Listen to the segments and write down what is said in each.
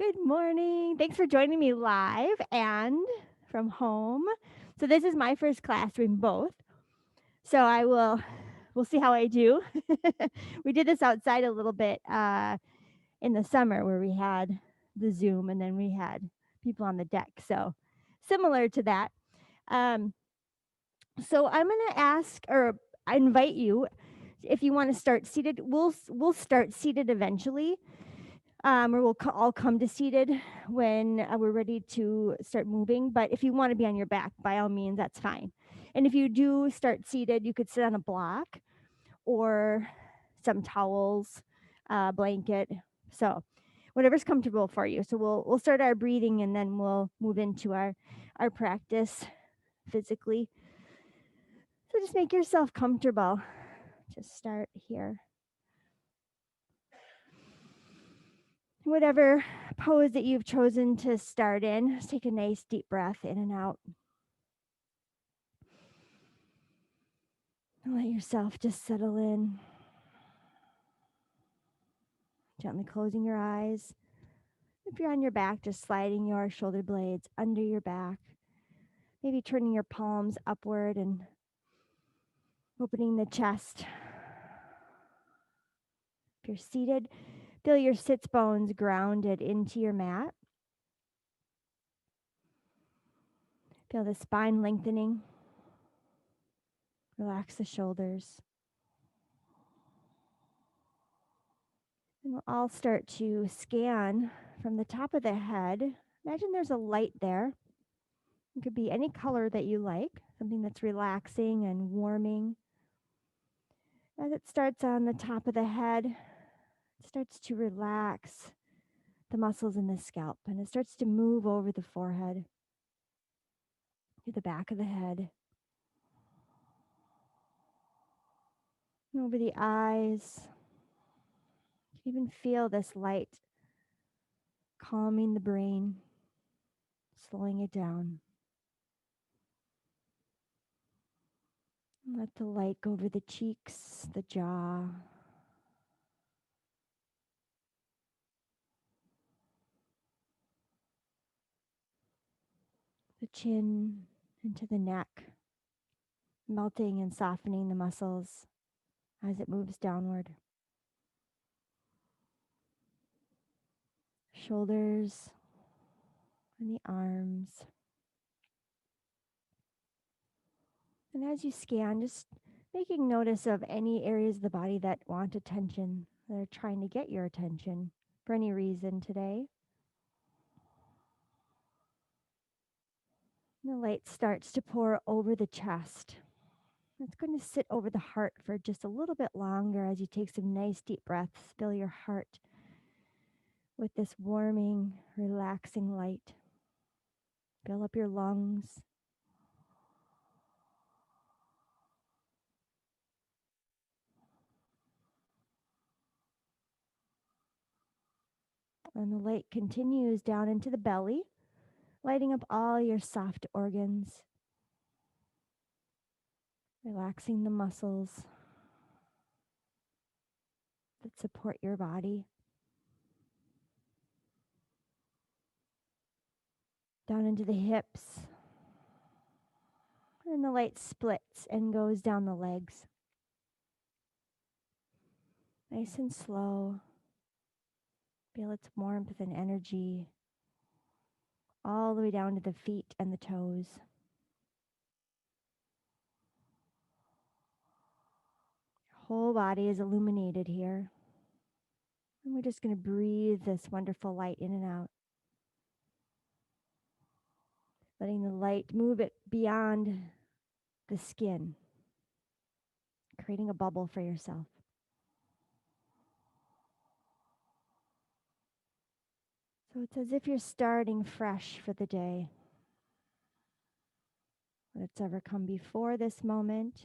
Good morning. Thanks for joining me live and from home. So this is my first class doing both. So we'll see how I do. We did this outside a little bit in the summer where we had the Zoom and then we had people on the deck. So similar to that. Um, so I'm going to ask or I invite you if you want to start seated. We'll start seated eventually, or we'll all come to seated when we're ready to start moving. But if you want to be on your back, by all means, that's fine. And if you do start seated, you could sit on a block or some towels, blanket. So whatever's comfortable for you. So we'll start our breathing and then we'll move into our practice physically. So just make yourself comfortable. Just start here. Whatever pose that you've chosen to start in, just take a nice deep breath in and out. And let yourself just settle in. Gently closing your eyes. If you're on your back, just sliding your shoulder blades under your back. Maybe turning your palms upward and opening the chest. If you're seated, feel your sits bones grounded into your mat. Feel the spine lengthening. Relax the shoulders. And we'll all start to scan from the top of the head. Imagine there's a light there. It could be any color that you like, something that's relaxing and warming. As it starts on the top of the head, it starts to relax the muscles in the scalp and it starts to move over the forehead to the back of the head, and over the eyes. You can even feel this light calming the brain, slowing it down. Let the light go over the cheeks, the jaw, the chin, into the neck, melting and softening the muscles as it moves downward. Shoulders and the arms. And as you scan, just making notice of any areas of the body that want attention, that are trying to get your attention for any reason today. And the light starts to pour over the chest. It's going to sit over the heart for just a little bit longer as you take some nice deep breaths. Fill your heart with this warming, relaxing light. Fill up your lungs. And the light continues down into the belly, lighting up all your soft organs, relaxing the muscles that support your body. Down into the hips. And the light splits and goes down the legs. Nice and slow. Feel its warmth and energy all the way down to the feet and the toes. Whole body is illuminated here. And we're just going to breathe this wonderful light in and out. Letting the light move it beyond the skin, creating a bubble for yourself. So it's as if you're starting fresh for the day. What's ever come before this moment,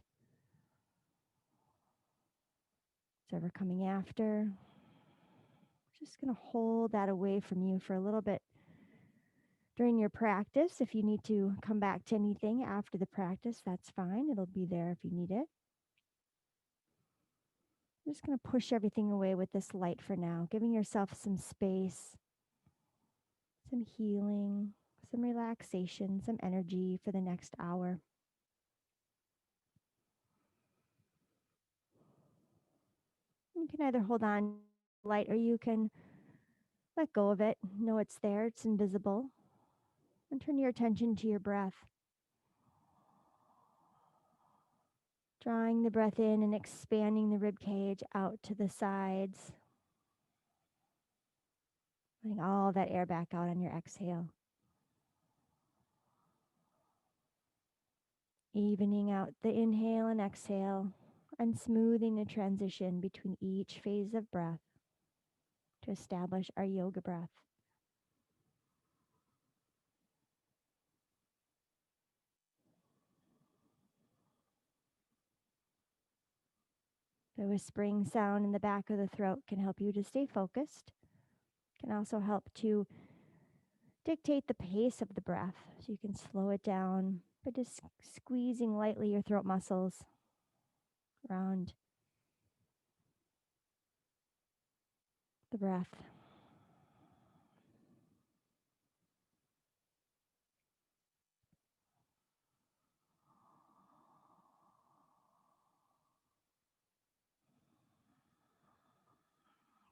what's ever coming after. Just going to hold that away from you for a little bit during your practice. If you need to come back to anything after the practice, that's fine. It'll be there if you need it. I'm just going to push everything away with this light for now, giving yourself some space some healing, some relaxation, some energy for the next hour. You can either hold on to the light or you can let go of it. Know it's there, it's invisible. And turn your attention to your breath. Drawing the breath in and expanding the rib cage out to the sides. Letting all that air back out on your exhale. Evening out the inhale and exhale and smoothing the transition between each phase of breath to establish our yoga breath. The whispering sound in the back of the throat can help you to stay focused. Can also help to dictate the pace of the breath so you can slow it down by just squeezing lightly your throat muscles around the breath.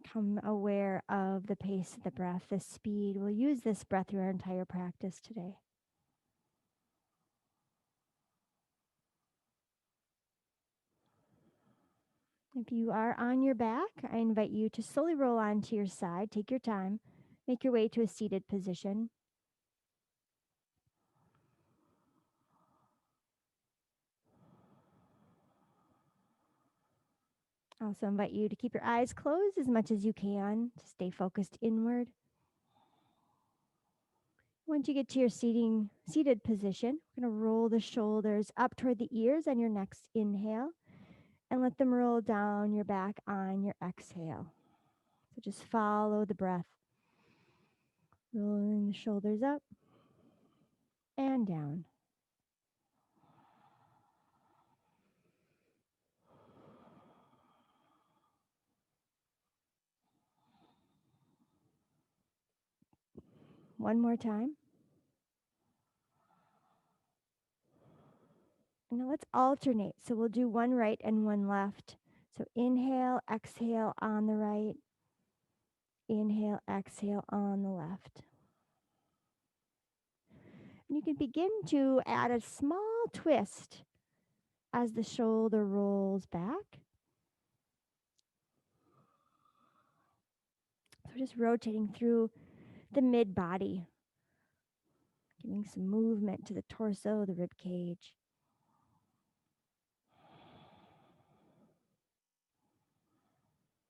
Become aware of the pace of the breath, the speed. We'll use this breath through our entire practice today. If you are on your back, I invite you to slowly roll onto your side. Take your time. Make your way to a seated position. I also invite you to keep your eyes closed as much as you can to stay focused inward. Once you get to your seated position, we're going to roll the shoulders up toward the ears on your next inhale and let them roll down your back on your exhale. So just follow the breath, rolling the shoulders up and down. One more time. And now let's alternate. So we'll do one right and one left. So inhale, exhale on the right. Inhale, exhale on the left. And you can begin to add a small twist as the shoulder rolls back. So just rotating through the mid body, giving some movement to the torso, the rib cage.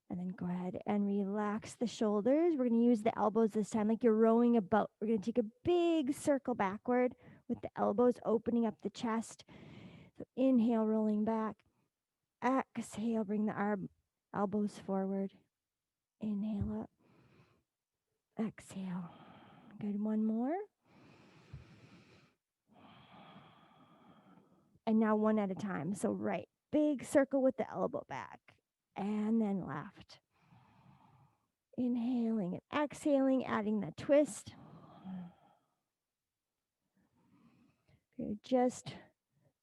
And then go ahead and relax the shoulders. We're going to use the elbows this time like you're rowing a boat. We're going to take a big circle backward with the elbows opening up the chest. So inhale, rolling back. Exhale, bring the elbows forward. Inhale up. Exhale. Good. One more. And now one at a time. So right, big circle with the elbow back. And then left. Inhaling and exhaling, adding that twist. You're just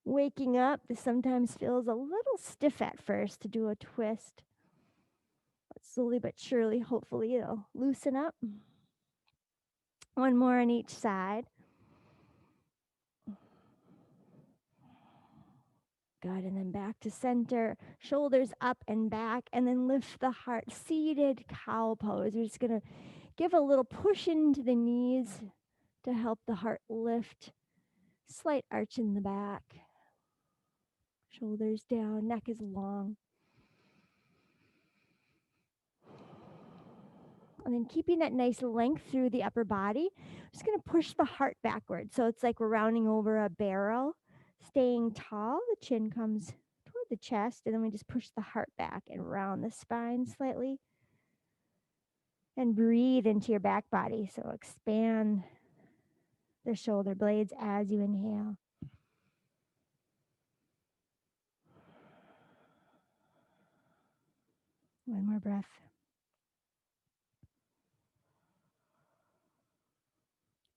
waking up. This sometimes feels a little stiff at first to do a twist. But slowly but surely, hopefully it'll loosen up. One more on each side. Good, and then back to center, shoulders up and back, and then lift the heart, seated cow pose. We're just going to give a little push into the knees to help the heart lift. Slight arch in the back. Shoulders down, neck is long. And then keeping that nice length through the upper body, just going to push the heart backward. So it's like we're rounding over a barrel, staying tall. The chin comes toward the chest, and then we just push the heart back and round the spine slightly. And breathe into your back body. So expand the shoulder blades as you inhale. One more breath.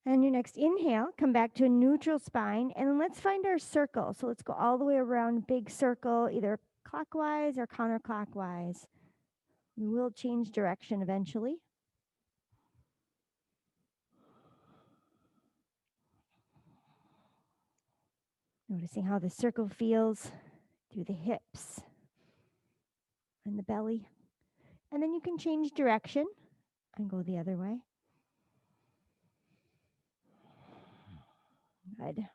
And your next inhale, come back to a neutral spine, and then let's find our circle. So let's go all the way around, big circle, either clockwise or counterclockwise. We will change direction eventually. Noticing how the circle feels through the hips and the belly. And then you can change direction and go the other way. Good.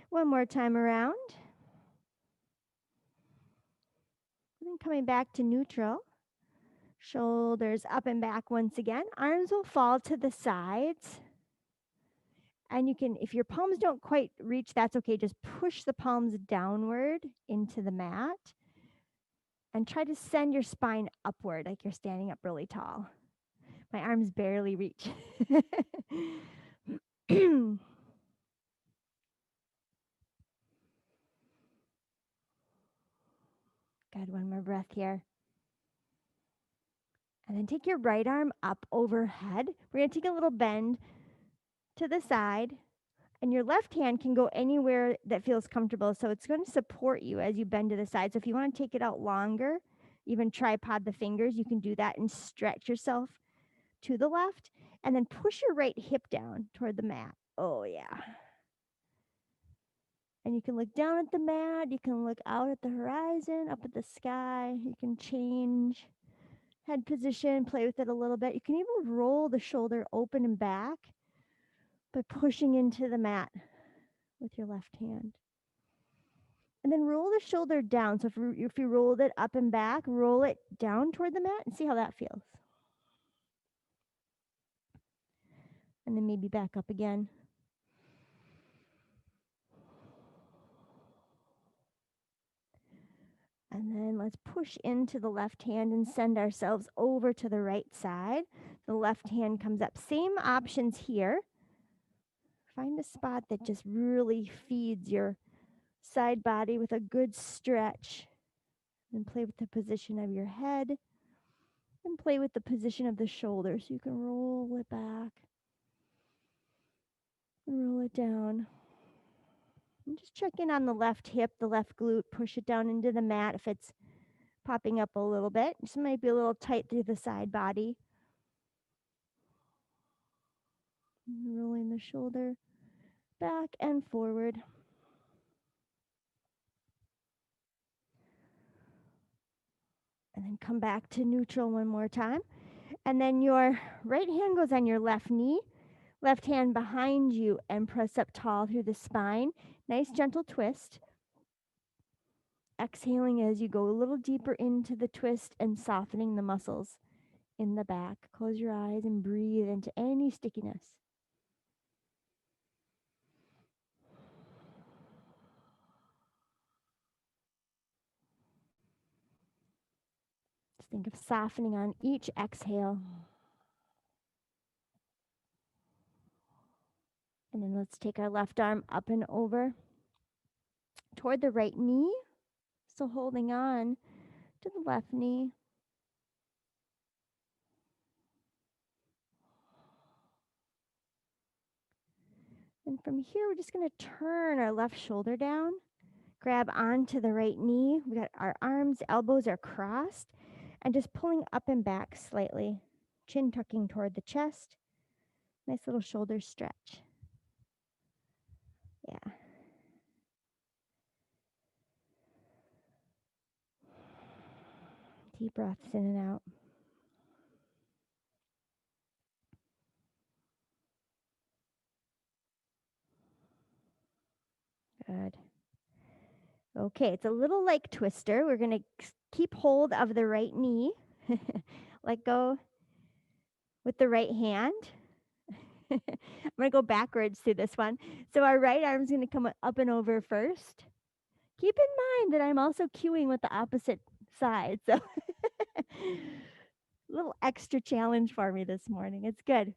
One more time around. And then coming back to neutral. Shoulders up and back once again. Arms will fall to the sides. And you can, if your palms don't quite reach, that's okay. Just push the palms downward into the mat and try to send your spine upward like you're standing up really tall. My arms barely reach. Good. One more breath here. And then take your right arm up overhead. We're going to take a little bend to the side. And your left hand can go anywhere that feels comfortable. So it's going to support you as you bend to the side. So if you want to take it out longer, even tripod the fingers, you can do that and stretch yourself to the left. And then push your right hip down toward the mat. Oh, yeah. And you can look down at the mat. You can look out at the horizon, up at the sky. You can change head position, play with it a little bit. You can even roll the shoulder open and back by pushing into the mat with your left hand. And then roll the shoulder down. So if you rolled it up and back, roll it down toward the mat and see how that feels. And then maybe back up again. And then let's push into the left hand and send ourselves over to the right side. The left hand comes up. Same options here. Find a spot that just really feeds your side body with a good stretch. And play with the position of your head. And play with the position of the shoulder so you can roll it back. And roll it down. And just check in on the left hip, the left glute. Push it down into the mat if it's popping up a little bit. This might be a little tight through the side body. Rolling the shoulder back and forward. And then come back to neutral one more time. And then your right hand goes on your left knee, left hand behind you, and press up tall through the spine. Nice gentle twist. Exhaling as you go a little deeper into the twist and softening the muscles in the back. Close your eyes and breathe into any stickiness. Just think of softening on each exhale. And then let's take our left arm up and over toward the right knee. So holding on to the left knee. And from here, we're just going to turn our left shoulder down, grab onto the right knee. We got our arms, elbows are crossed, and just pulling up and back slightly. Chin tucking toward the chest. Nice little shoulder stretch. Yeah. Deep breaths in and out. Good. Okay, it's a little like twister. We're going to keep hold of the right knee. Let go with the right hand. I'm going to go backwards through this one. So our right arm's going to come up and over first. Keep in mind that I'm also cueing with the opposite side. So a little extra challenge for me this morning. It's good.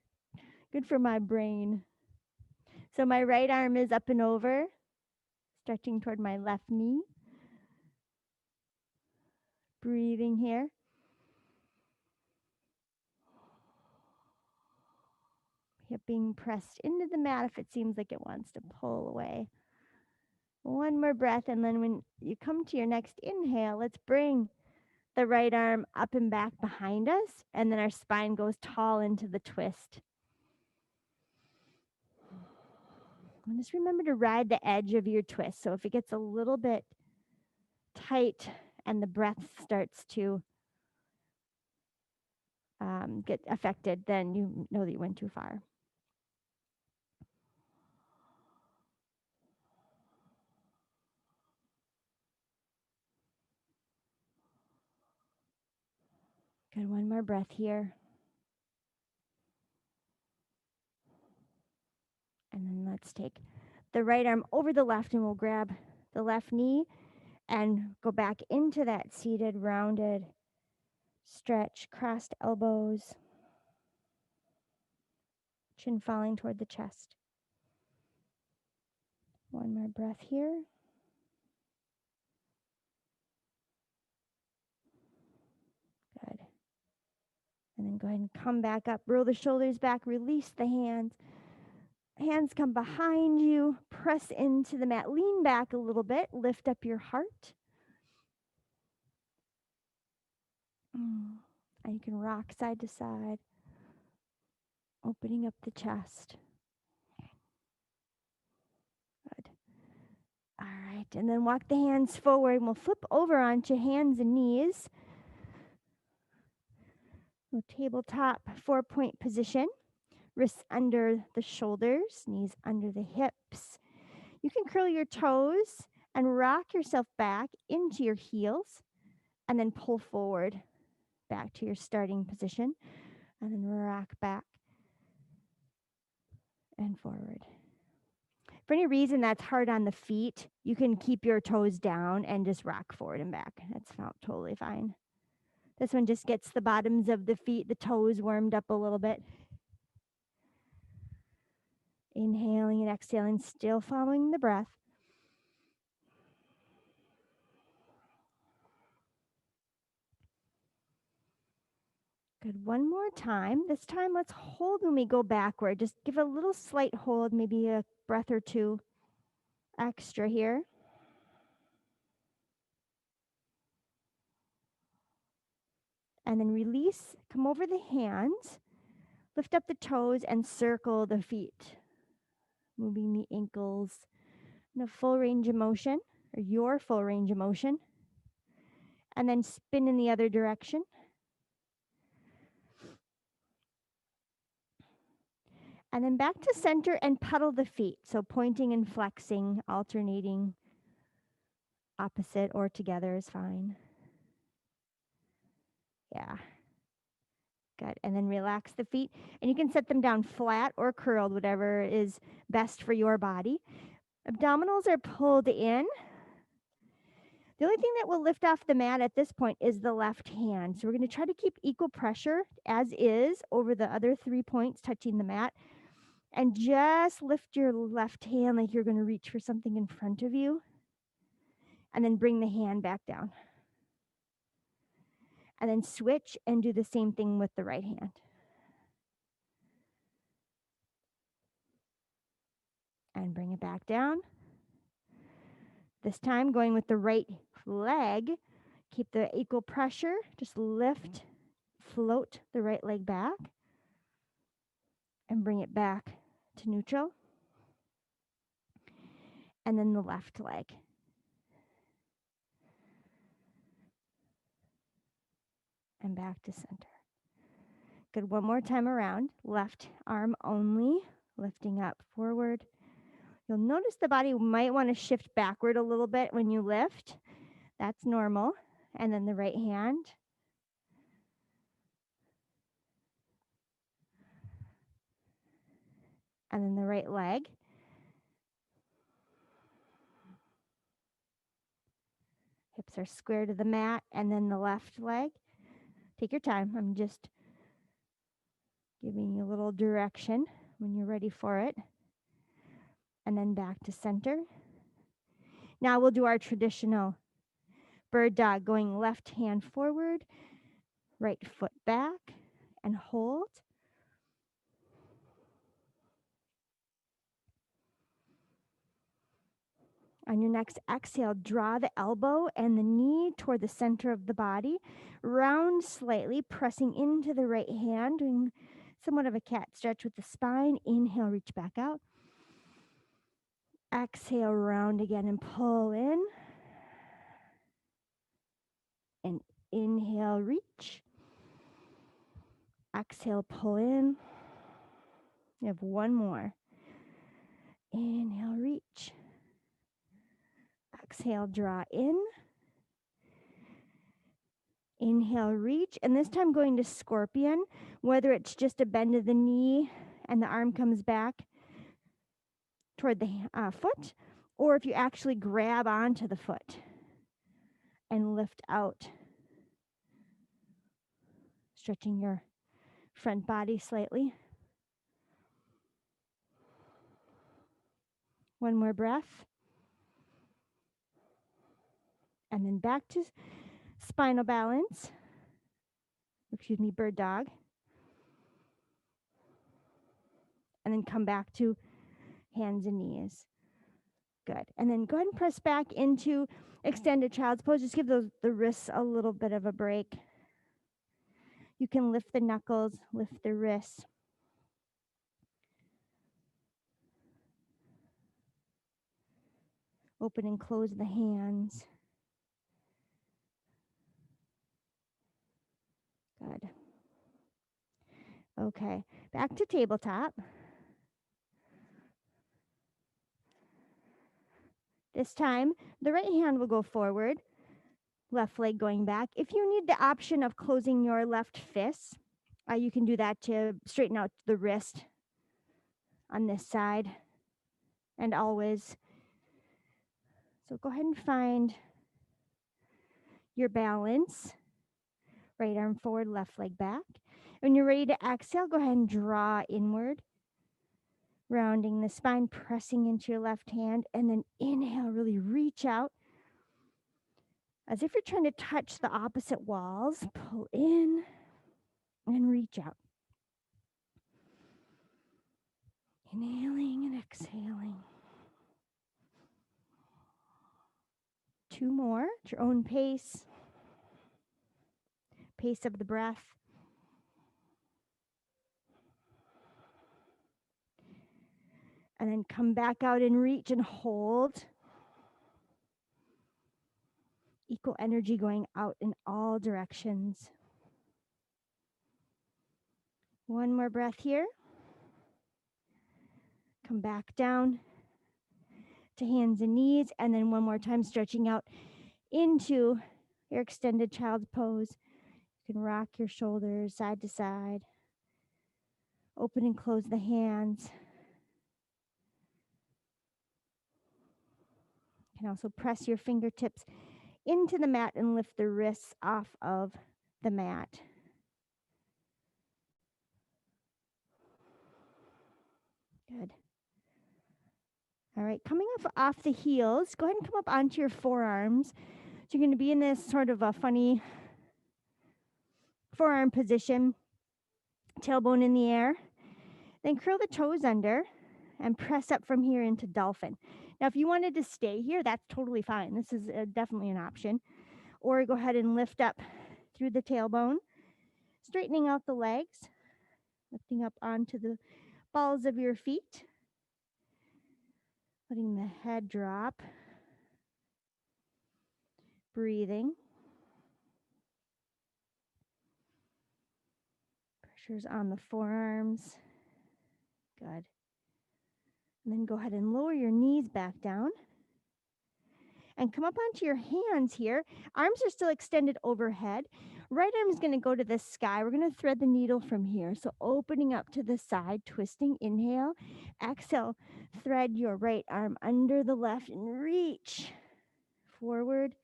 Good for my brain. So my right arm is up and over, stretching toward my left knee. Breathing here. hip being pressed into the mat if it seems like it wants to pull away. One more breath, and then when you come to your next inhale, let's bring the right arm up and back behind us, and then our spine goes tall into the twist. And just remember to ride the edge of your twist. So if it gets a little bit tight and the breath starts to get affected, then you know that you went too far. Good, one more breath here. And then let's take the right arm over the left, and we'll grab the left knee and go back into that seated, rounded stretch, crossed elbows, chin falling toward the chest. One more breath here. Good. And then go ahead and come back up, roll the shoulders back, release the hands. Hands come behind you, press into the mat, lean back a little bit, lift up your heart. And you can rock side to side, opening up the chest. Good. All right, and then walk the hands forward, and we'll flip over onto hands and knees. We'll tabletop 4-point position. Wrists under the shoulders, knees under the hips. You can curl your toes and rock yourself back into your heels, and then pull forward back to your starting position, and then rock back and forward. For any reason that's hard on the feet, you can keep your toes down and just rock forward and back. That's totally fine. This one just gets the bottoms of the feet, the toes warmed up a little bit. Inhaling and exhaling, still following the breath. Good, one more time. This time let's hold when we go backward. Just give a little slight hold, maybe a breath or two extra here. And then release, come over the hands, lift up the toes and circle the feet, moving the ankles in a full range of motion, or your full range of motion. And then spin in the other direction. And then back to center and pedal the feet. So pointing and flexing, alternating, opposite or together is fine. Yeah. Good. And then relax the feet. And you can set them down flat or curled, whatever is best for your body. Abdominals are pulled in. The only thing that will lift off the mat at this point is the left hand. So we're going to try to keep equal pressure as is over the other 3 points touching the mat. And just lift your left hand like you're going to reach for something in front of you. And then bring the hand back down. And then switch and do the same thing with the right hand. And bring it back down. This time going with the right leg. Keep the equal pressure. Just lift, float the right leg back. And bring it back to neutral. And then the left leg. And back to center. Good, one more time around. Left arm only, lifting up forward. You'll notice the body might want to shift backward a little bit when you lift. That's normal. And then the right hand. And then the right leg. Hips are square to the mat. And then the left leg. Take your time. I'm just giving you a little direction when you're ready for it. And then back to center. Now we'll do our traditional bird dog, going left hand forward, right foot back, and hold. On your next exhale, draw the elbow and the knee toward the center of the body. Round slightly, pressing into the right hand, doing somewhat of a cat stretch with the spine. Inhale, reach back out. Exhale, round again and pull in. And inhale, reach. Exhale, pull in. You have one more. Inhale, reach. Exhale, draw in. Inhale, reach. And this time going to scorpion, whether it's just a bend of the knee and the arm comes back toward the foot, or if you actually grab onto the foot and lift out, stretching your front body slightly. One more breath. And then back to spinal balance. Excuse me, bird dog. And then come back to hands and knees. Good. And then go ahead and press back into extended child's pose. Just give the wrists a little bit of a break. You can lift the knuckles, lift the wrists. Open and close the hands. Good. Okay, back to tabletop. This time, the right hand will go forward, left leg going back. If you need the option of closing your left fist, you can do that to straighten out the wrist on this side and always. So go ahead and find your balance. Right arm forward, left leg back. When you're ready to exhale, go ahead and draw inward, rounding the spine, pressing into your left hand, and then inhale, really reach out as if you're trying to touch the opposite walls. Pull in and reach out. Inhaling and exhaling. Two more at your own pace, pace of the breath. And then come back out and reach and hold. Equal energy going out in all directions. One more breath here. Come back down to hands and knees, and then one more time stretching out into your extended child's pose. You can rock your shoulders side to side. Open and close the hands. You can also press your fingertips into the mat and lift the wrists off of the mat. Good. All right, coming off the heels, go ahead and come up onto your forearms. So you're going to be in this sort of a funny forearm position, tailbone in the air. Then curl the toes under and press up from here into dolphin. Now, if you wanted to stay here, that's totally fine. This is definitely an option. Or go ahead and lift up through the tailbone, straightening out the legs, lifting up onto the balls of your feet, letting the head drop, breathing. Pressure's on the forearms. Good. And then go ahead and lower your knees back down. And come up onto your hands here. Arms are still extended overhead. Right arm is going to go to the sky. We're going to thread the needle from here. So opening up to the side, twisting, inhale. Exhale, thread your right arm under the left and reach forward.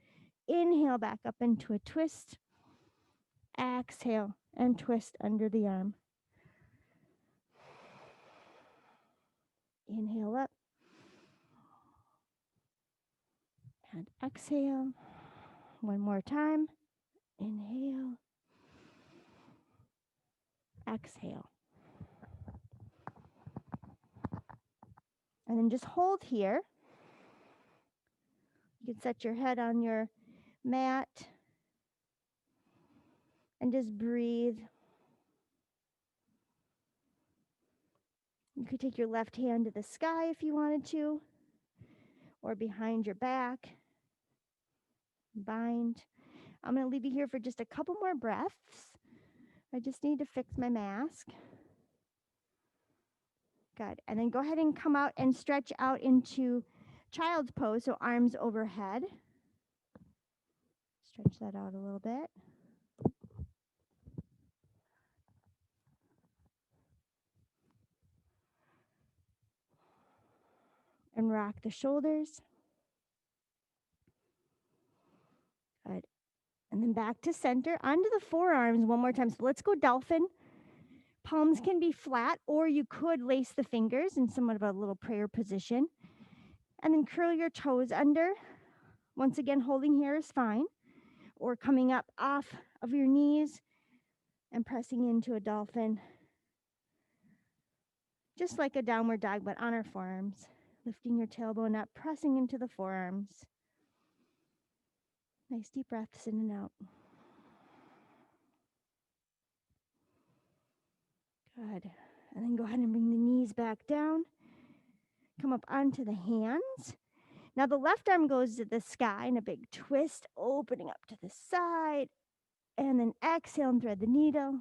Inhale, back up into a twist. Exhale and twist under the arm. Inhale up. And exhale. One more time. Inhale. Exhale. And then just hold here. You can set your head on your mat and just breathe. You could take your left hand to the sky if you wanted to, or behind your back. Bind. I'm going to leave you here for just a couple more breaths. I just need to fix my mask. Good. And then go ahead and come out and stretch out into child's pose, so arms overhead. Stretch that out a little bit. And rock the shoulders. Good. And then back to center, onto the forearms one more time. So let's go dolphin. Palms can be flat, or you could lace the fingers in somewhat of a little prayer position. And then curl your toes under. Once again, holding here is fine. Or coming up off of your knees and pressing into a dolphin. Just like a downward dog, but on our forearms. Lifting your tailbone up, pressing into the forearms. Nice deep breaths in and out. Good. And then go ahead and bring the knees back down. Come up onto the hands. Now the left arm goes to the sky in a big twist, opening up to the side. And then exhale and thread the needle.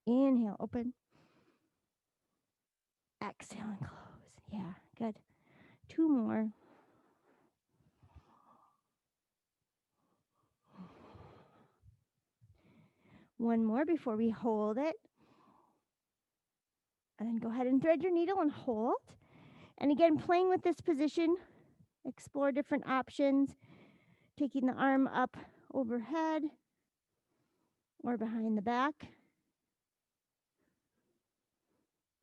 Inhale, open. Exhale and close. Yeah, good. 2 more. One more before we hold it. And then go ahead and thread your needle and hold. And again, playing with this position, explore different options. Taking the arm up overhead or behind the back.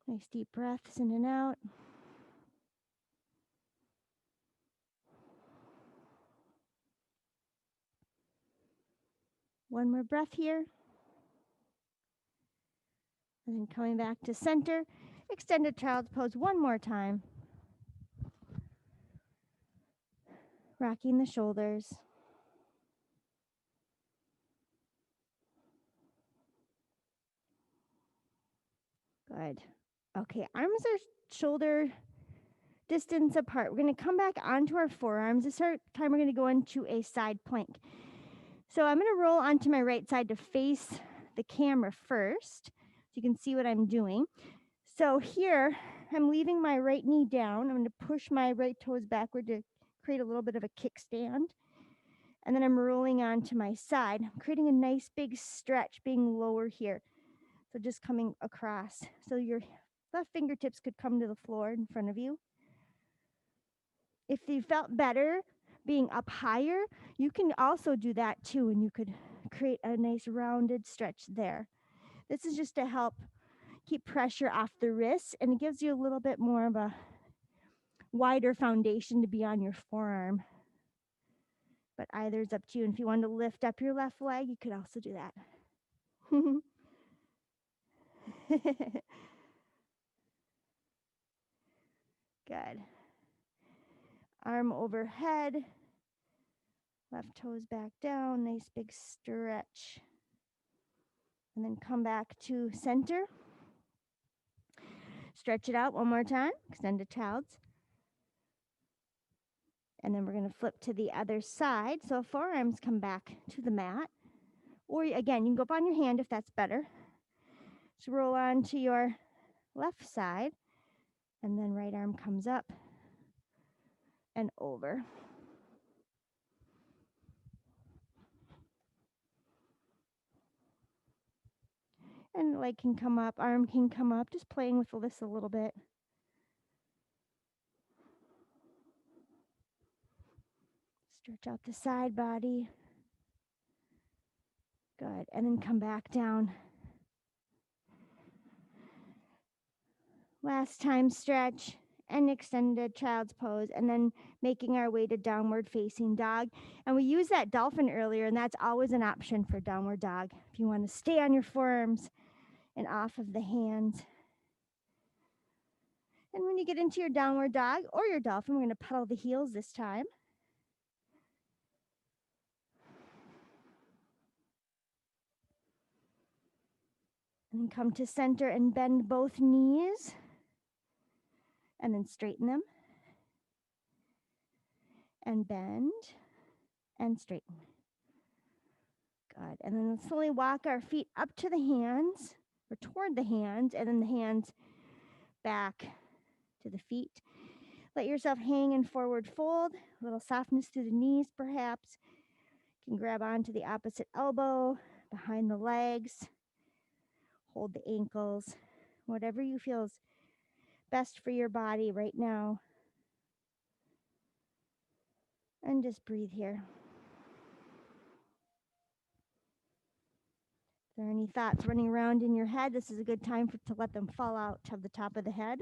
Nice deep breaths in and out. One more breath here. And then coming back to center, extended child's pose one more time. Rocking the shoulders. Good. Okay, arms are shoulder distance apart. We're going to come back onto our forearms. This time we're going to go into a side plank. So I'm going to roll onto my right side to face the camera first, so you can see what I'm doing. So here, I'm leaving my right knee down. I'm going to push my right toes backward to create a little bit of a kickstand. And then I'm rolling onto my side. I'm creating a nice big stretch, being lower here. So just coming across. So your left fingertips could come to the floor in front of you. If you felt better being up higher, you can also do that too, and you could create a nice rounded stretch there. This is just to help keep pressure off the wrists, and it gives you a little bit more of a wider foundation to be on your forearm. But either is up to you. And if you want to lift up your left leg, you could also do that. Good. Arm overhead. Left toes back down. Nice big stretch. And then come back to center. Stretch it out one more time. Extended child's. And then we're going to flip to the other side. So forearms come back to the mat. Or again, you can go up on your hand if that's better. Just roll on to your left side. And then right arm comes up and over. And leg can come up, arm can come up, just playing with this a little bit. Stretch out the side body. Good. And then come back down. Last time, stretch and extended child's pose, and then making our way to downward facing dog. And we used that dolphin earlier, and that's always an option for downward dog. If you want to stay on your forearms and off of the hands. And when you get into your downward dog or your dolphin, we're going to pedal the heels this time. And then come to center and bend both knees. And then straighten them. And bend and straighten. Good. And then slowly walk our feet up to the hands or toward the hands, and then the hands back to the feet. Let yourself hang in forward fold, a little softness through the knees perhaps. You can grab onto the opposite elbow, behind the legs, hold the ankles, whatever you feel is best for your body right now. And just breathe here. If there are any thoughts running around in your head, this is a good time to let them fall out of the top of the head.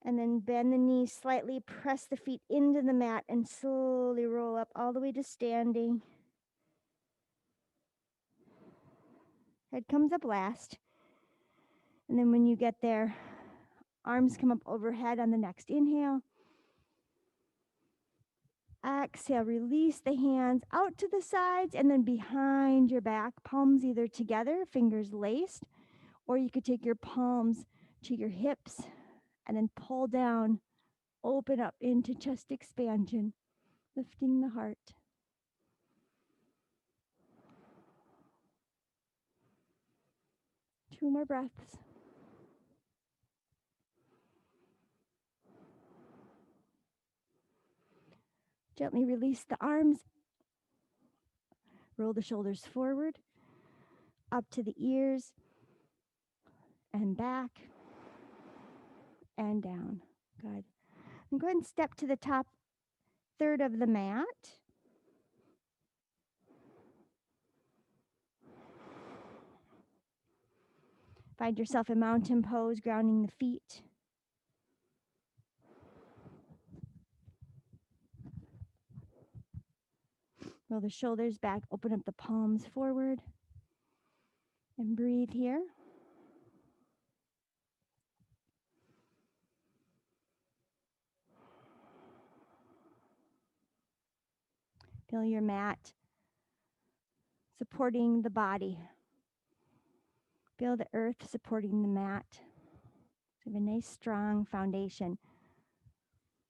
And then bend the knees slightly, press the feet into the mat, and slowly roll up all the way to standing. Head comes up last. And then when you get there, arms come up overhead on the next inhale. Exhale, release the hands out to the sides and then behind your back, palms either together, fingers laced, or you could take your palms to your hips and then pull down, open up into chest expansion, lifting the heart. Two more breaths. Gently release the arms. Roll the shoulders forward, up to the ears, and back, and down. Good. And go ahead and step to the top third of the mat. Find yourself in mountain pose, grounding the feet. Roll the shoulders back, open up the palms forward, and breathe here. Feel your mat supporting the body. Feel the earth supporting the mat. So have a nice strong foundation.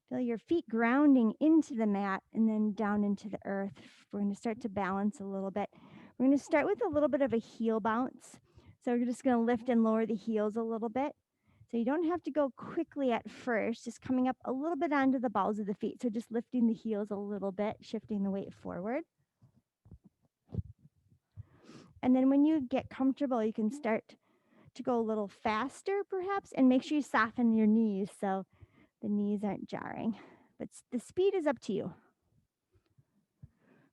Feel your feet grounding into the mat and then down into the earth. We're going to start to balance a little bit. We're going to start with a little bit of a heel bounce. So we're just going to lift and lower the heels a little bit. So you don't have to go quickly at first, just coming up a little bit onto the balls of the feet. So just lifting the heels a little bit, shifting the weight forward. And then when you get comfortable, you can start to go a little faster perhaps, and make sure you soften your knees so the knees aren't jarring. But the speed is up to you.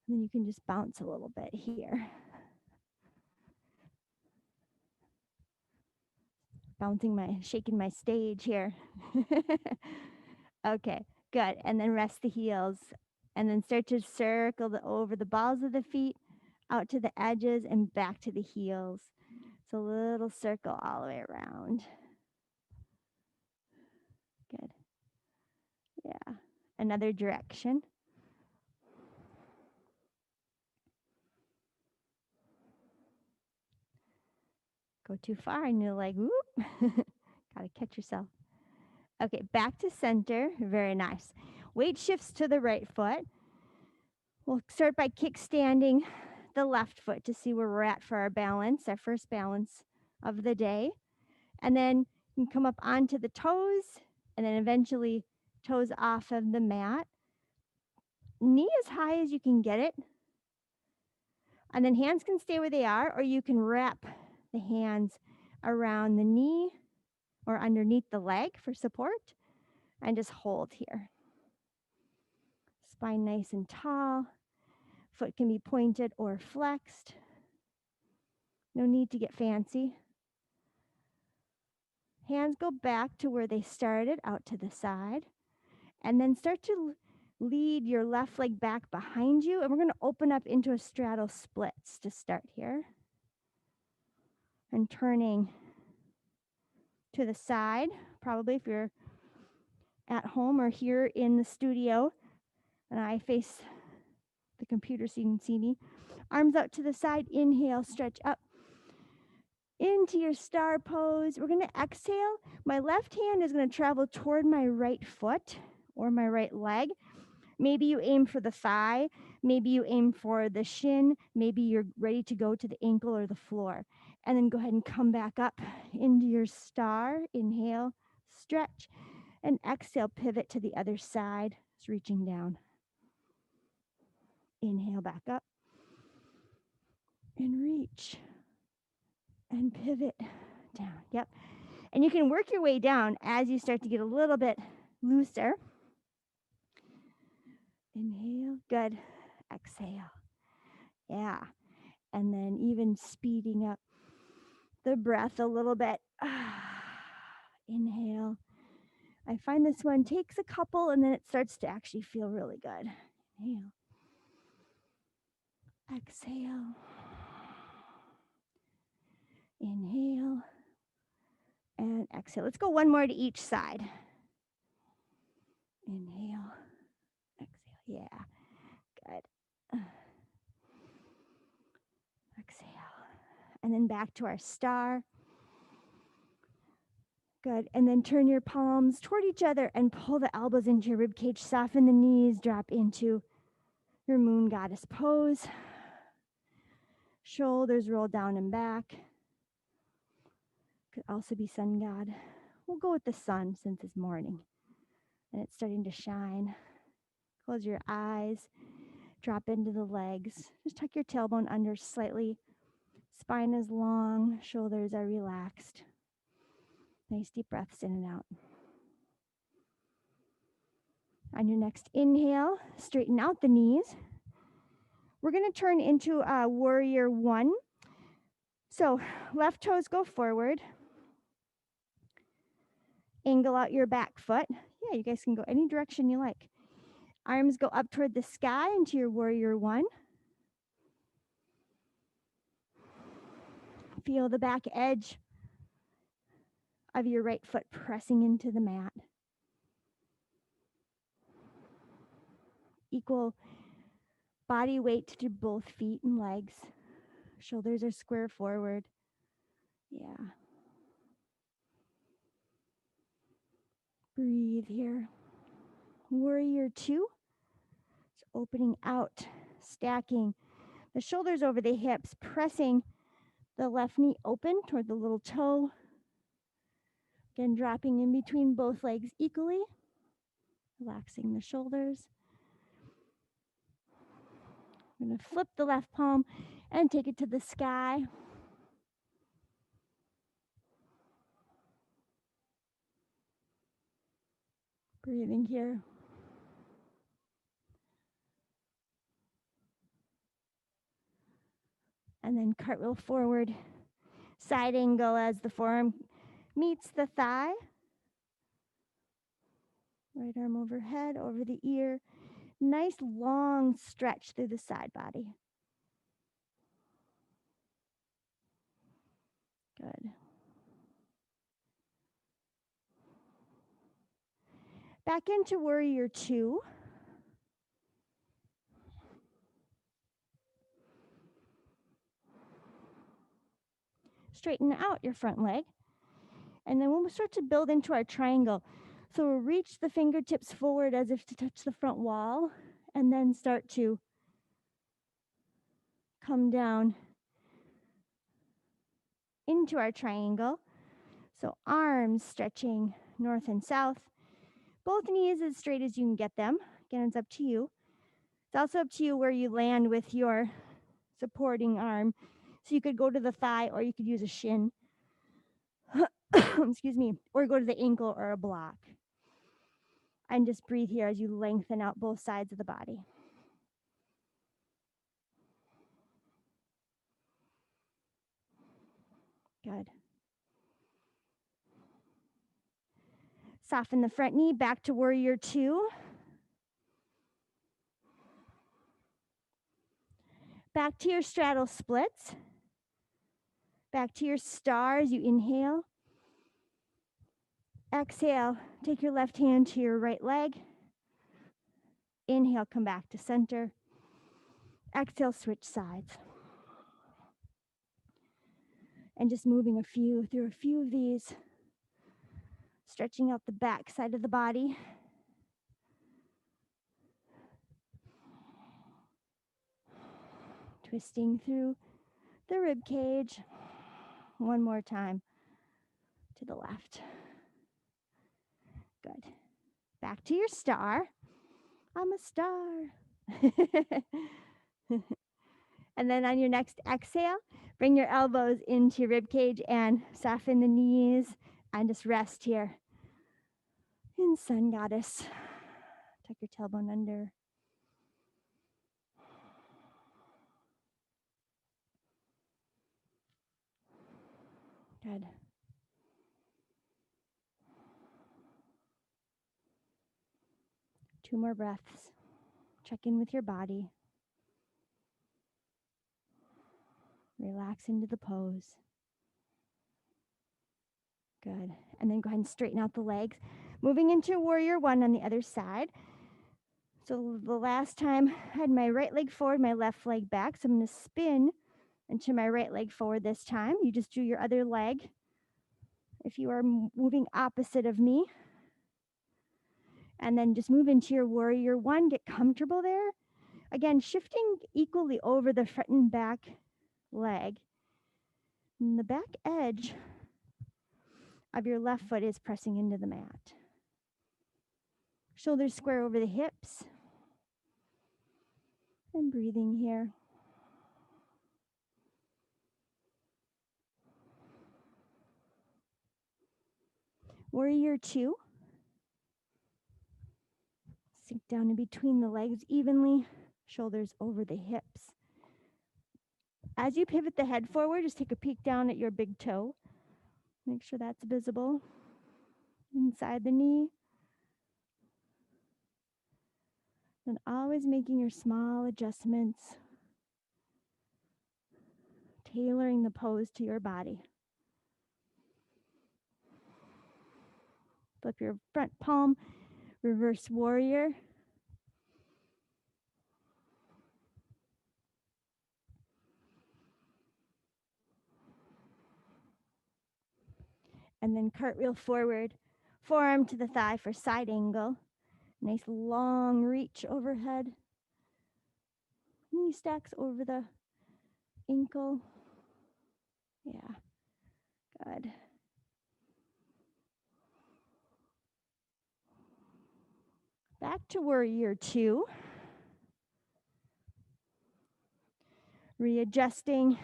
And then you can just bounce a little bit here. Shaking my stage here. Okay, good. And then rest the heels. And then start to circle over the balls of the feet, out to the edges and back to the heels. So a little circle all the way around. Good. Yeah. Another direction. Go too far and you're like, whoop. Gotta catch yourself. Okay, back to center. Very nice. Weight shifts to the right foot. We'll start by kickstanding the left foot to see where we're at for our balance, our first balance of the day. And then you can come up onto the toes and then eventually toes off of the mat. Knee as high as you can get it. And then hands can stay where they are, or you can wrap the hands around the knee or underneath the leg for support and just hold here. Spine nice and tall. Foot can be pointed or flexed. No need to get fancy. Hands go back to where they started, out to the side. And then start to Lead your left leg back behind you, and we're going to open up into a straddle splits to start here. And turning to the side, probably if you're at home or here in the studio, and I face the computer so you can see me. Arms out to the side, inhale, stretch up into your star pose. We're going to exhale. My left hand is going to travel toward my right foot or my right leg. Maybe you aim for the thigh. Maybe you aim for the shin. Maybe you're ready to go to the ankle or the floor. And then go ahead and come back up into your star. Inhale, stretch, and exhale, pivot to the other side. Just reaching down. Inhale, back up. And reach. And pivot down. Yep. And you can work your way down as you start to get a little bit looser. Inhale. Good. Exhale. Yeah. And then even speeding up the breath a little bit. Inhale. I find this one takes a couple and then it starts to actually feel really good. Inhale. Exhale. Inhale. And exhale. Let's go one more to each side. Inhale. Exhale. Yeah. Good. Exhale. And then back to our star. Good. And then turn your palms toward each other and pull the elbows into your rib cage. Soften the knees. Drop into your moon goddess pose. Shoulders roll down and back. Could also be sun god. We'll go with the sun since it's morning and it's starting to shine. Close your eyes. Drop into the legs. Just tuck your tailbone under slightly. Spine is long. Shoulders are relaxed. Nice deep breaths in and out. On your next inhale, straighten out the knees. We're going to turn into a warrior one. So left toes go forward. Angle out your back foot. Yeah, you guys can go any direction you like. Arms go up toward the sky into your warrior one. Feel the back edge of your right foot pressing into the mat. Equal body weight to both feet and legs. Shoulders are square forward. Yeah. Breathe here. Warrior two. Just opening out, stacking the shoulders over the hips, pressing the left knee open toward the little toe. Again, dropping in between both legs equally. Relaxing the shoulders. I'm going to flip the left palm and take it to the sky. Breathing here. And then cartwheel forward. Side angle as the forearm meets the thigh. Right arm overhead, over the ear. Nice long stretch through the side body. Good. Back into warrior two. Straighten out your front leg. And then we'll start to build into our triangle. So we'll reach the fingertips forward as if to touch the front wall, and then start to come down into our triangle. So arms stretching north and south. Both knees as straight as you can get them. Again, it's up to you. It's also up to you where you land with your supporting arm. So you could go to the thigh or you could use a shin. Excuse me. Or go to the ankle or a block. And just breathe here as you lengthen out both sides of the body. Good. Soften the front knee back to warrior two. Back to your straddle splits. Back to your stars. You inhale. Exhale, take your left hand to your right leg. Inhale, come back to center. Exhale, switch sides. And just moving through a few of these, stretching out the back side of the body. Twisting through the rib cage. One more time to the left. Good. Back to your star. I'm a star. And then on your next exhale, bring your elbows into your rib cage and soften the knees and just rest here in Sun Goddess. Tuck your tailbone under. Good. Two more breaths. Check in with your body. Relax into the pose. Good. And then go ahead and straighten out the legs. Moving into warrior one on the other side. So the last time I had my right leg forward, my left leg back. So I'm going to spin into my right leg forward this time. You just do your other leg. If you are moving opposite of me. And then just move into your warrior one. Get comfortable there. Again, shifting equally over the front and back leg. And the back edge of your left foot is pressing into the mat. Shoulders square over the hips. And breathing here. Warrior two. Sink down in between the legs evenly. Shoulders over the hips. As you pivot the head forward, just take a peek down at your big toe. Make sure that's visible. Inside the knee. And always making your small adjustments. Tailoring the pose to your body. Flip your front palm, reverse warrior. And then cartwheel forward, forearm to the thigh for side angle. Nice long reach overhead. Knee stacks over the ankle. Yeah, good. Back to warrior two. Readjusting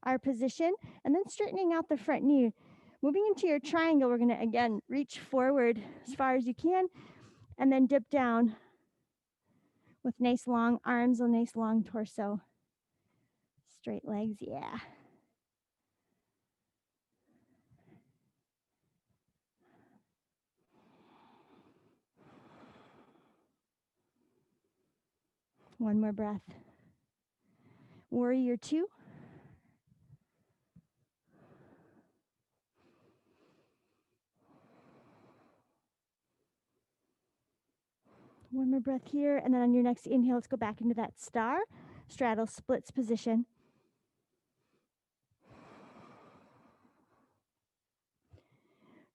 our position and then straightening out the front knee. Moving into your triangle, we're going to, again, reach forward as far as you can and then dip down with nice long arms, a nice long torso. Straight legs, yeah. One more breath. Warrior two. One more breath here, and then on your next inhale, let's go back into that star, straddle splits position.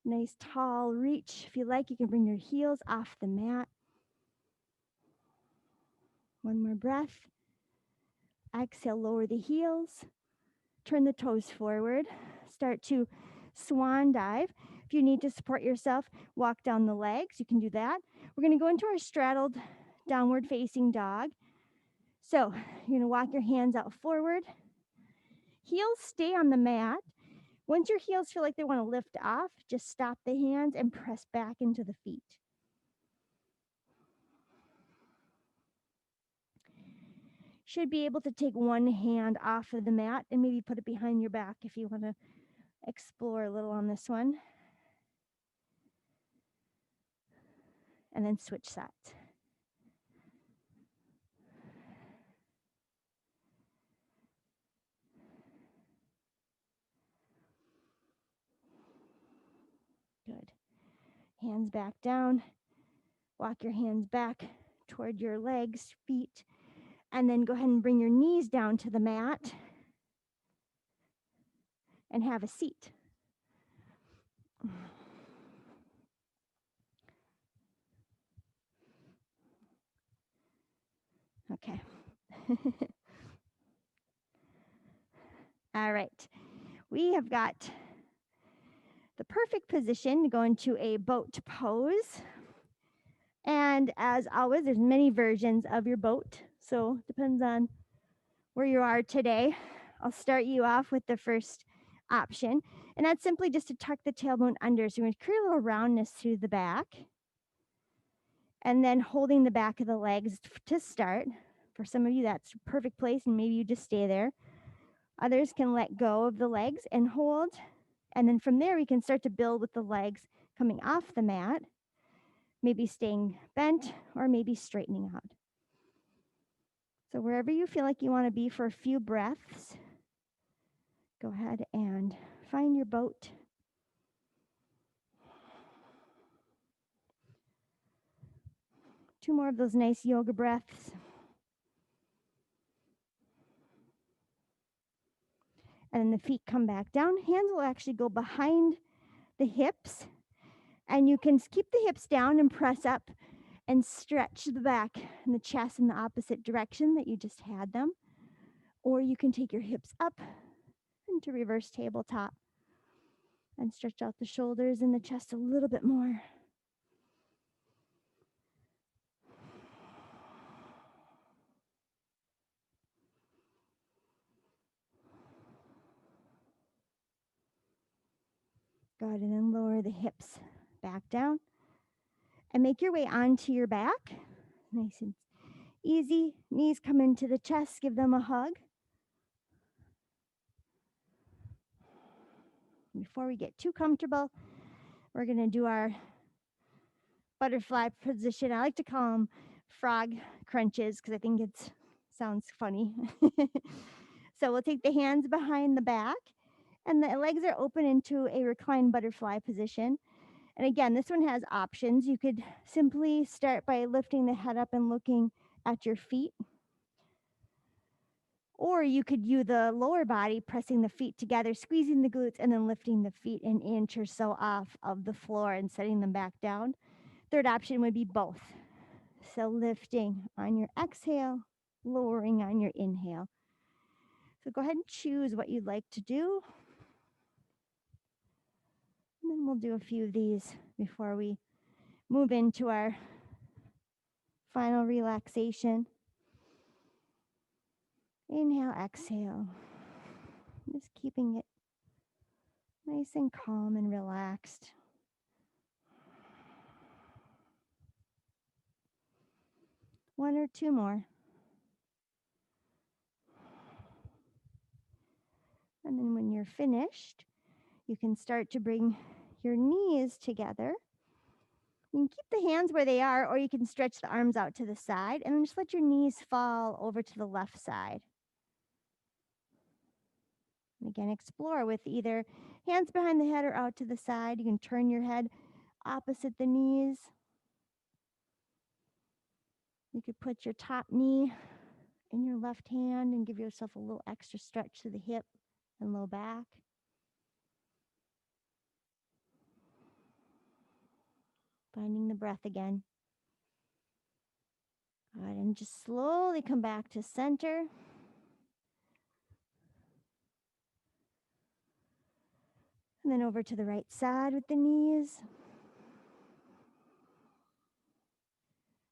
Nice tall reach. If you like, you can bring your heels off the mat. One more breath. Exhale, lower the heels. Turn the toes forward. Start to swan dive. If you need to support yourself, walk down the legs. You can do that. We're going to go into our straddled downward facing dog. So you're going to walk your hands out forward. Heels stay on the mat. Once your heels feel like they want to lift off, just stop the hands and press back into the feet. Should be able to take one hand off of the mat and maybe put it behind your back if you want to explore a little on this one. And then switch sides. Hands back down. Walk your hands back toward your legs, feet, and then go ahead and bring your knees down to the mat and have a seat. Okay. All right. We have got the perfect position to go into a boat pose. And as always, there's many versions of your boat. So depends on where you are today. I'll start you off with the first option. And that's simply just to tuck the tailbone under. So you're going to create a little roundness through the back. And then holding the back of the legs to start. For some of you, that's a perfect place, and maybe you just stay there. Others can let go of the legs and hold. And then from there, we can start to build with the legs coming off the mat, maybe staying bent or maybe straightening out. So wherever you feel like you want to be for a few breaths, go ahead and find your boat. Two more of those nice yoga breaths. And then the feet come back down. Hands will actually go behind the hips. And you can keep the hips down and press up and stretch the back and the chest in the opposite direction that you just had them. Or you can take your hips up into reverse tabletop and stretch out the shoulders and the chest a little bit more. Good, and then lower the hips back down and make your way onto your back. Nice and easy. Knees come into the chest, give them a hug. Before we get too comfortable, we're going to do our butterfly position. I like to call them frog crunches because I think it sounds funny. So we'll take the hands behind the back and the legs are open into a reclined butterfly position. And again, this one has options. You could simply start by lifting the head up and looking at your feet. Or you could use the lower body, pressing the feet together, squeezing the glutes, and then lifting the feet an inch or so off of the floor and setting them back down. Third option would be both. So lifting on your exhale, lowering on your inhale. So go ahead and choose what you'd like to do. And then we'll do a few of these before we move into our final relaxation. Inhale, exhale. Just keeping it nice and calm and relaxed. One or two more. And then when you're finished, you can start to bring your knees together. You can keep the hands where they are, or you can stretch the arms out to the side and then just let your knees fall over to the left side. And again, explore with either hands behind the head or out to the side. You can turn your head opposite the knees. You could put your top knee in your left hand and give yourself a little extra stretch to the hip and low back. Finding the breath again. Good, and just slowly come back to center. And then over to the right side with the knees.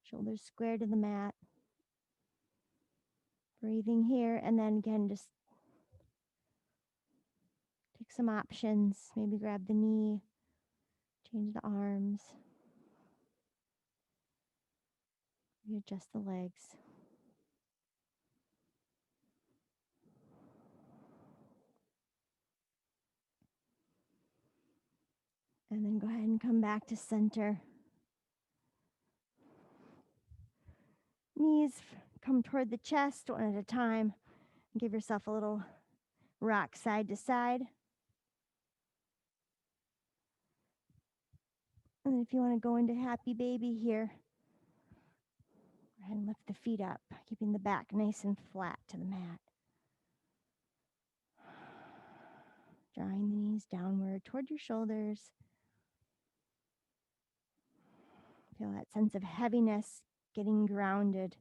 Shoulders square to the mat. Breathing here, and then again, just take some options. Maybe grab the knee, change the arms, readjust the legs. And then go ahead and come back to center. Knees come toward the chest one at a time. Give yourself a little rock side to side. And if you want to go into happy baby here, go ahead and lift the feet up, keeping the back nice and flat to the mat. Drawing the knees downward toward your shoulders. Feel that sense of heaviness, getting grounded.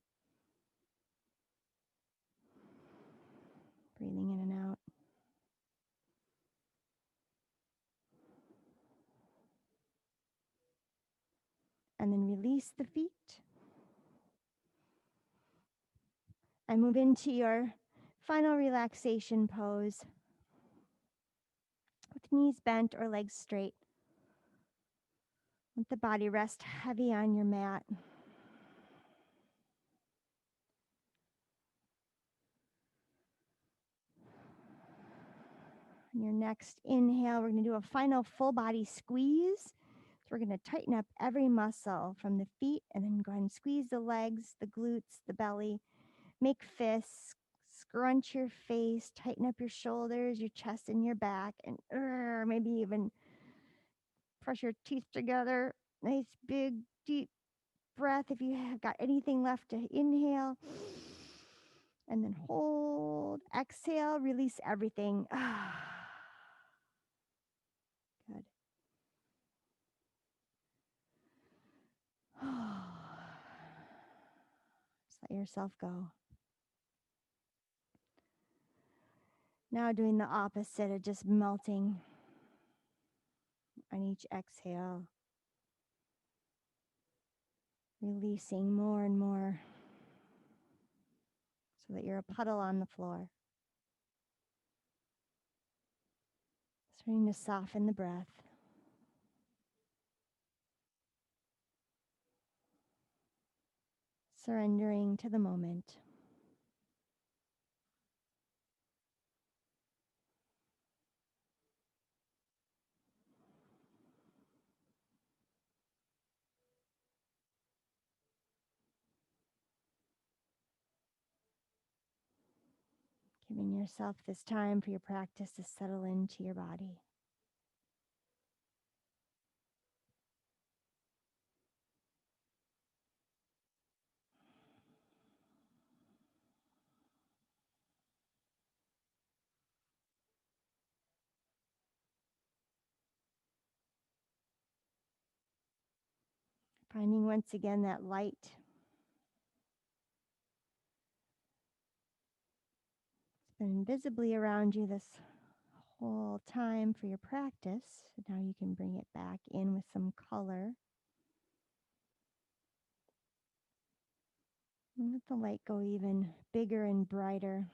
Breathing in and out. And then release the feet. And move into your final relaxation pose. With knees bent or legs straight. Let the body rest heavy on your mat. On your next inhale, we're going to do a final full body squeeze. So we're going to tighten up every muscle from the feet and then go ahead and squeeze the legs, the glutes, the belly. Make fists, scrunch your face, tighten up your shoulders, your chest, and your back, and maybe even press your teeth together. Nice, big, deep breath. If you have got anything left to inhale, and then hold, exhale, release everything. Good. Just let yourself go. Now doing the opposite of just melting on each exhale. Releasing more and more so that you're a puddle on the floor. Starting to soften the breath. Surrendering to the moment. Giving yourself this time for your practice to settle into your body. Finding once again that light. It's been invisibly around you this whole time for your practice. Now you can bring it back in with some color. And let the light go even bigger and brighter.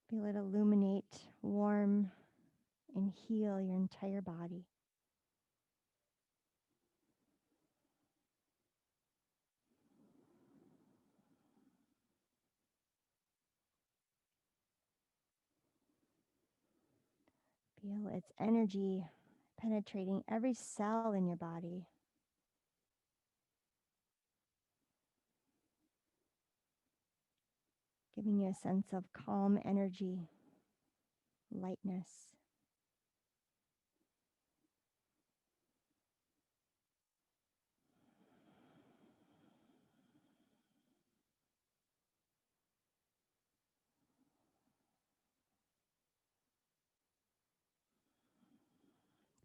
Feel it illuminate, warm, and heal your entire body. Feel its energy penetrating every cell in your body. Giving you a sense of calm energy, lightness.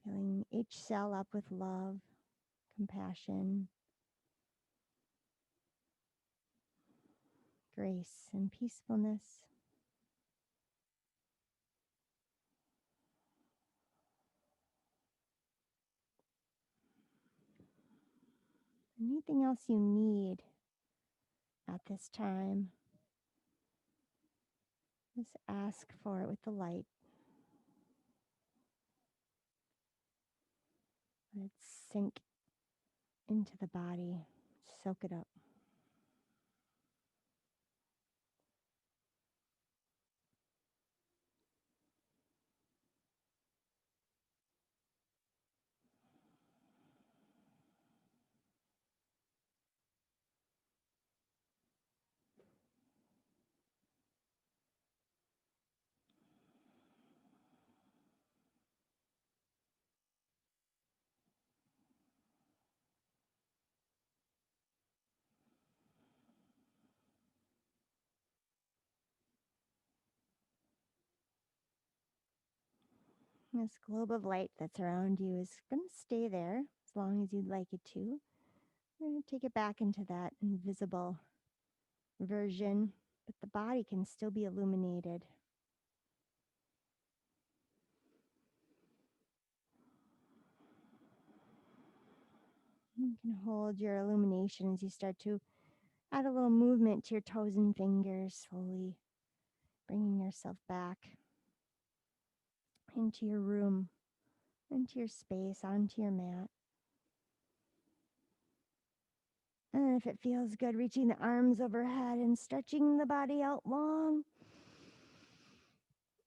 Filling each cell up with love, compassion, grace, and peacefulness. Anything else you need at this time, just ask for it with the light. Let it sink into the body, soak it up. This globe of light that's around you is going to stay there as long as you'd like it to. We're going to take it back into that invisible version, but the body can still be illuminated. You can hold your illumination as you start to add a little movement to your toes and fingers, slowly bringing yourself back into your room, into your space, onto your mat. And if it feels good, reaching the arms overhead and stretching the body out long.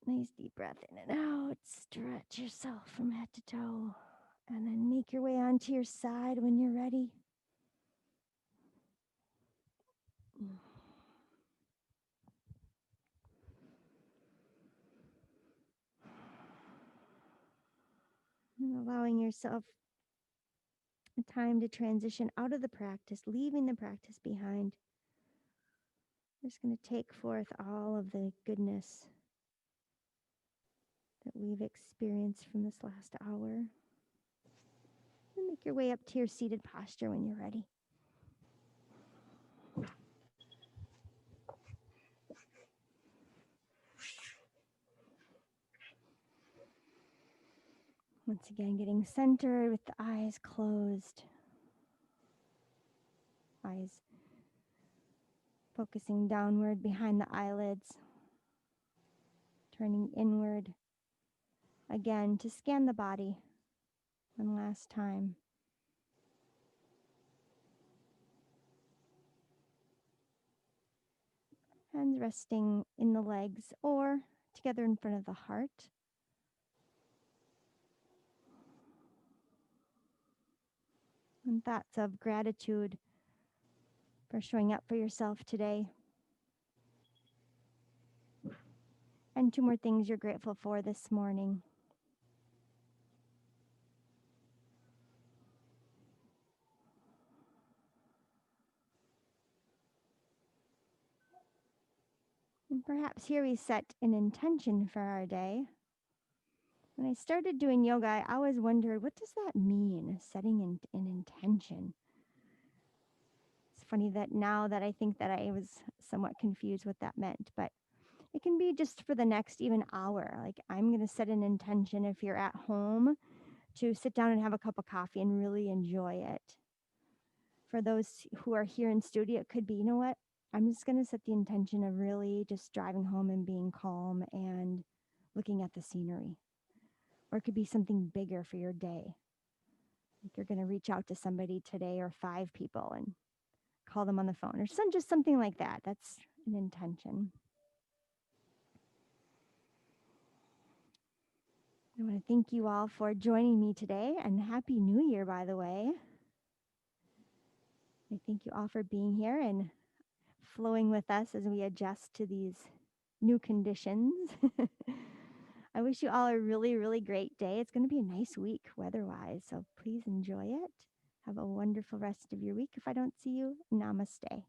Nice deep breath in and out. Stretch yourself from head to toe. And then make your way onto your side when you're ready. And allowing yourself a time to transition out of the practice, leaving the practice behind. We're just going to take forth all of the goodness that we've experienced from this last hour. And make your way up to your seated posture when you're ready. Once again, getting centered with the eyes closed. Eyes focusing downward behind the eyelids. Turning inward again to scan the body one last time. Hands resting in the legs or together in front of the heart. And thoughts of gratitude for showing up for yourself today. And 2 more things you're grateful for this morning. And perhaps here we set an intention for our day. When I started doing yoga, I always wondered, what does that mean, setting an intention? It's funny that now that I think that I was somewhat confused what that meant, but it can be just for the next even hour. Like, I'm going to set an intention if you're at home to sit down and have a cup of coffee and really enjoy it. For those who are here in studio, it could be, you know what? I'm just going to set the intention of really just driving home and being calm and looking at the scenery. Or it could be something bigger for your day. Like you're going to reach out to somebody today or 5 people and call them on the phone or just something like that. That's an intention. I want to thank you all for joining me today, and Happy New Year, by the way. I thank you all for being here and flowing with us as we adjust to these new conditions. I wish you all a really, really great day. It's going to be a nice week weather-wise, so please enjoy it. Have a wonderful rest of your week. If I don't see you, namaste.